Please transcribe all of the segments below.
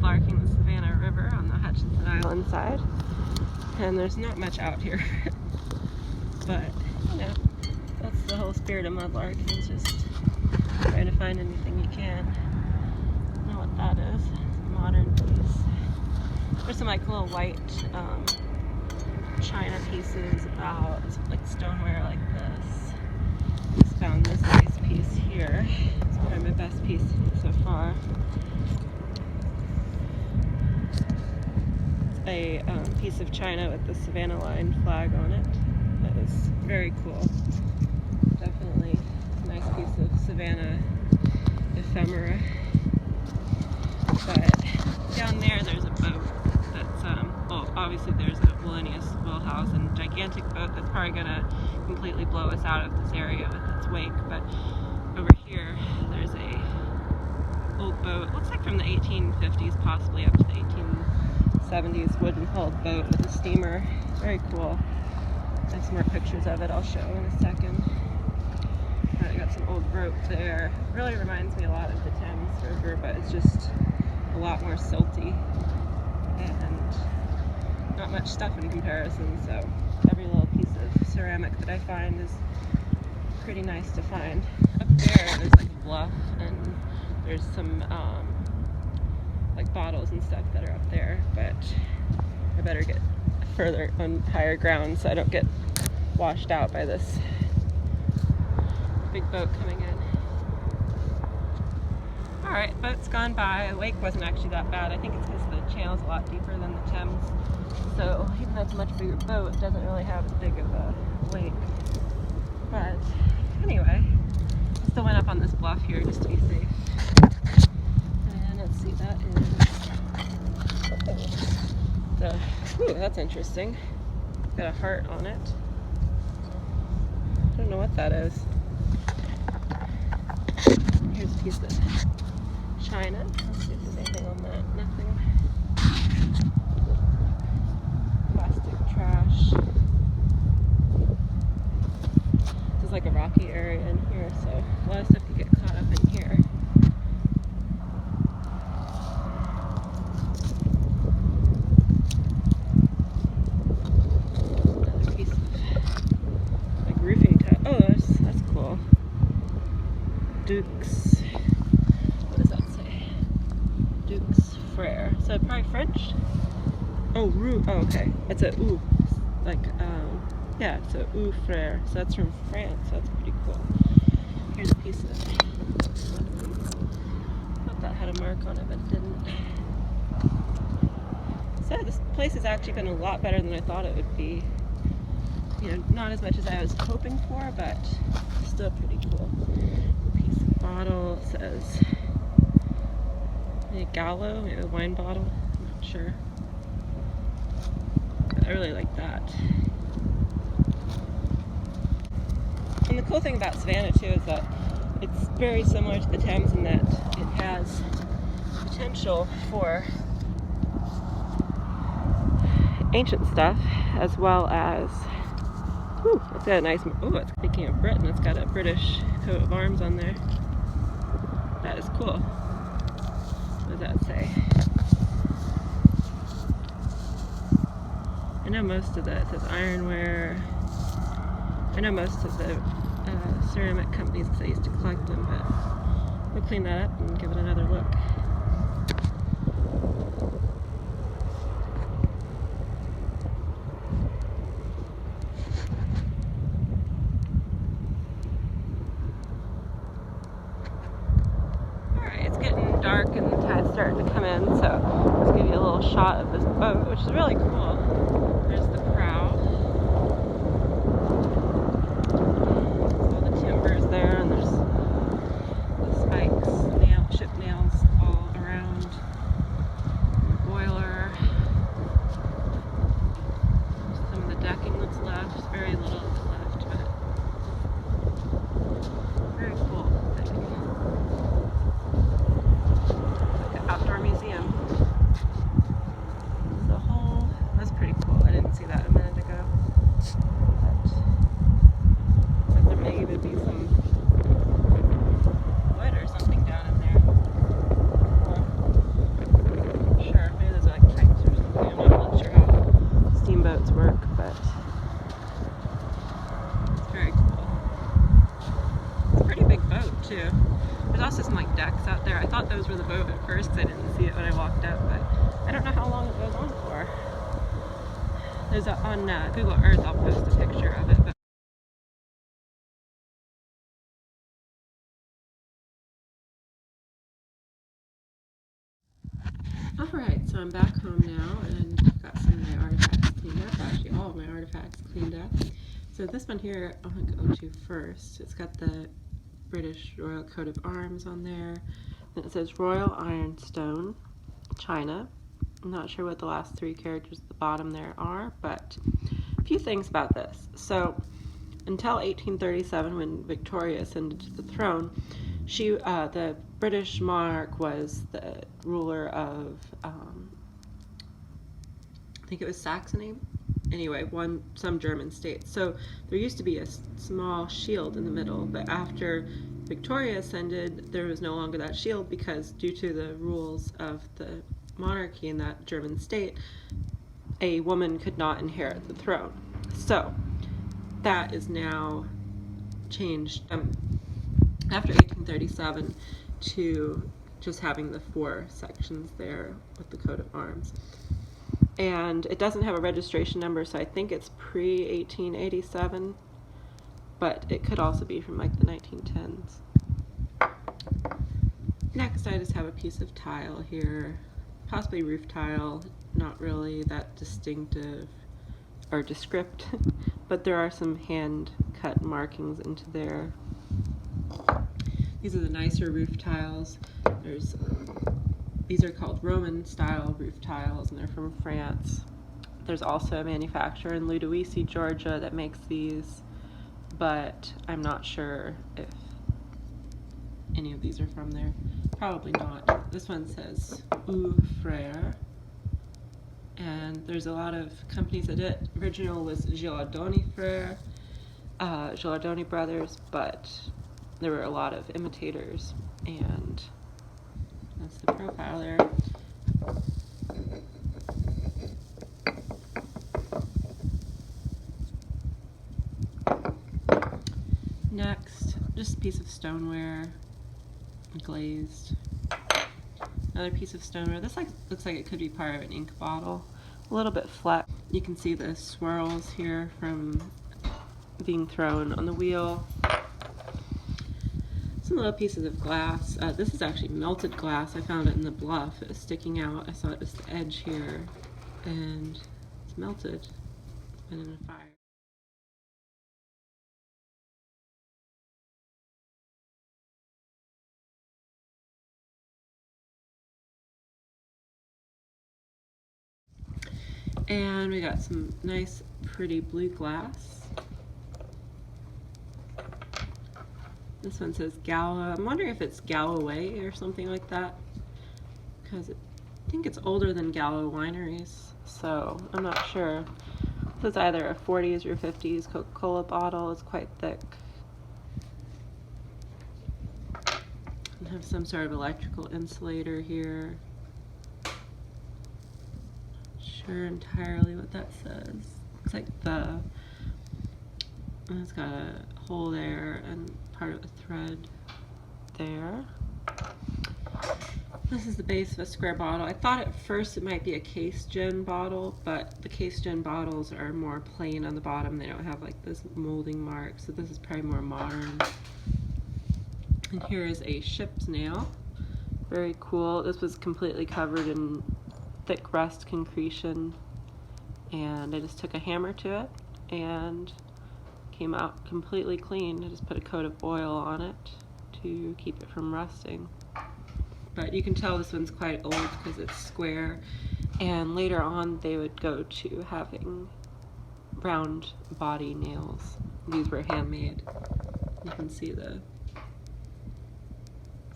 mudlarking the Savannah River on the Hutchinson Island side. And there's not much out here. But, you know, that's the whole spirit of mudlarking, is just trying to find anything you can. I don't know what that is. It's a modern piece. There's some like little white china pieces about like stoneware like this. Just found this nice piece here. It's probably my best piece so far. It's a piece of china with the Savannah line flag on it. That is very cool. Definitely a nice piece of Savannah ephemera. But down there there's a boat that's, well, obviously there's a Wallenius wheelhouse and gigantic boat that's probably going to completely blow us out of this area with its wake. But over here there's a old boat, looks like from the 1850s possibly up to the 1870s, wooden-hulled boat with a steamer. Very cool. I have some more pictures of it I'll show in a second. I got some old rope there. It really reminds me a lot of the Thames River, but it's just a lot more silty and not much stuff in comparison, so every little piece of ceramic that I find is pretty nice to find. Up there there's like a bluff and there's some like bottles and stuff that are up there, but I better get further on higher ground so I don't get washed out by this big boat coming in. Alright, boat's gone by. The wake wasn't actually that bad. I think it's because the channel's a lot deeper than the Thames. So even though it's a much bigger boat, it doesn't really have as big of a wake. But anyway, I still went up on this bluff here just to be safe. And let's see, that is ooh, that's interesting. Got a heart on it. I don't know what that is. Here's a piece of china. Let's see if there's anything on that. Nothing. Plastic trash. This is like a rocky area in here, so a lot of stuff can get caught up in here. Another piece of like roofing tile. Oh, that's cool. Duke's. Frere. So probably French. Oh, roux. Oh, okay. It's a oud. Like, yeah, it's a oud frere. So that's from France. So that's pretty cool. Here's a piece of. Thought that had a mark on it, but it didn't. So this place has actually been a lot better than I thought it would be. You know, not as much as I was hoping for, but still pretty cool. A piece of bottle. It says. Maybe a Gallo, maybe a wine bottle, I'm not sure. But I really like that. And the cool thing about Savannah too is that it's very similar to the Thames in that it has potential for ancient stuff as well as, ooh, it's got a nice, ooh, it's speaking of Britain, it's got a British coat of arms on there. That is cool. What does that say? I know most of that. It says ironware. I know most of the ceramic companies because I used to collect them, but we'll clean that up and give it another look. Dark and the tide's starting to come in, so let's give you a little shot of this boat, which is really cool. There's the prow. There's all the timbers there, and there's the spikes, ship nails all around. The boiler. Some of the decking that's left. There's very little that's left, but very cool. Outdoor museum. The whole, that's pretty cool. I didn't see that boat at first because I didn't see it when I walked up, but I don't know how long it goes on for. There's on Google Earth, I'll post a picture of it. But alright, so I'm back home now and got some of my artifacts cleaned up. Actually, all of my artifacts cleaned up. So this one here I'm going to go to first. It's got the British Royal Coat of Arms on there. And it says Royal Ironstone, China. I'm not sure what the last three characters at the bottom there are, but a few things about this. So until 1837, when Victoria ascended to the throne, the British monarch was the ruler of, I think it was Saxony. Anyway, some German state. So there used to be a small shield in the middle, but after Victoria ascended, there was no longer that shield because due to the rules of the monarchy in that German state, a woman could not inherit the throne. So that is now changed after 1837 to just having the 4 sections there with the coat of arms. And it doesn't have a registration number, so I think it's pre-1887, but it could also be from like the 1910s. Next, I just have a piece of tile here, possibly roof tile, not really that distinctive or descriptive, but there are some hand-cut markings into there. These are the nicer roof tiles. These are called Roman-style roof tiles, and they're from France. There's also a manufacturer in Ludowici, Georgia, that makes these, but I'm not sure if any of these are from there. Probably not. This one says Ou Frère, and there's a lot of companies that did it. Original was Gilardoni Frère, Gilardoni Brothers, but there were a lot of imitators, and that's the profile there. Next, just a piece of stoneware, glazed. Another piece of stoneware. This looks like it could be part of an ink bottle. A little bit flat. You can see the swirls here from being thrown on the wheel. Some little pieces of glass. This is actually melted glass. I found it in the bluff. It was sticking out. I saw it as the edge here, and it's melted. It's been in a fire. And we got some nice, pretty blue glass. This one says Gala. I'm wondering if it's Galloway or something like that, because I think it's older than Gallo wineries, so I'm not sure. This is either a 40s or 50s Coca-Cola bottle. It's quite thick. And have some sort of electrical insulator here. Sure entirely what that says. Looks like it's got a hole there and part of a thread there. This is the base of a square bottle. I thought at first it might be a case gin bottle, but the case gin bottles are more plain on the bottom. They don't have like this molding mark, so this is probably more modern. And here is a ship's nail. Very cool. This was completely covered in thick rust concretion, and I just took a hammer to it and came out completely clean. I just put a coat of oil on it to keep it from rusting. But you can tell this one's quite old because it's square, and later on they would go to having round body nails. These were handmade. You can see the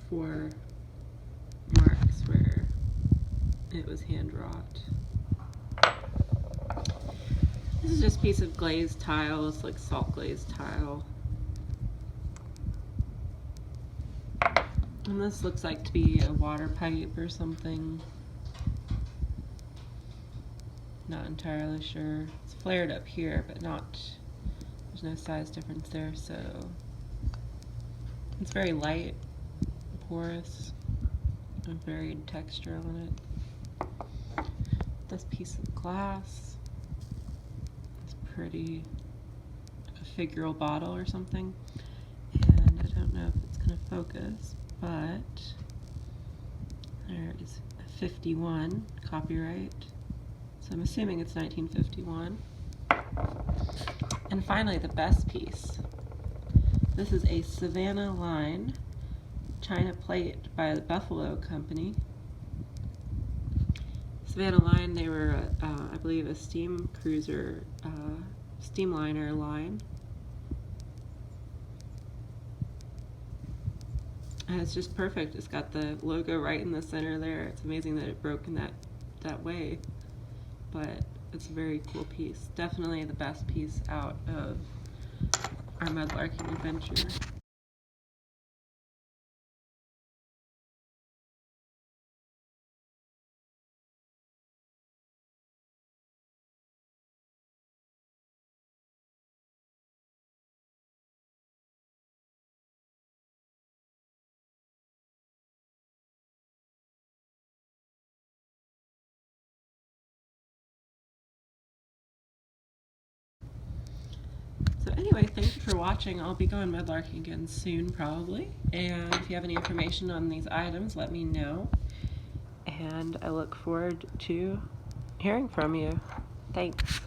4 marks where it was hand wrought. This is just a piece of glazed tile. It's like salt glazed tile. And this looks like to be a water pipe or something. Not entirely sure. It's flared up here, but there's no size difference there, so it's very light, porous. a varied texture on it. This piece of glass is pretty, like a figural bottle or something. And I don't know if it's going to focus, but there is a 51 copyright. So I'm assuming it's 1951. And finally, the best piece. This is a Savannah line China plate by the Buffalo Company. Savannah line, they were, I believe, a steam cruiser, steamliner line. And it's just perfect. It's got the logo right in the center there. It's amazing that it broke in that way. But it's a very cool piece. Definitely the best piece out of our mudlarking adventure. So anyway, thank you for watching. I'll be going mudlarking again soon, probably. And if you have any information on these items, let me know. And I look forward to hearing from you. Thanks.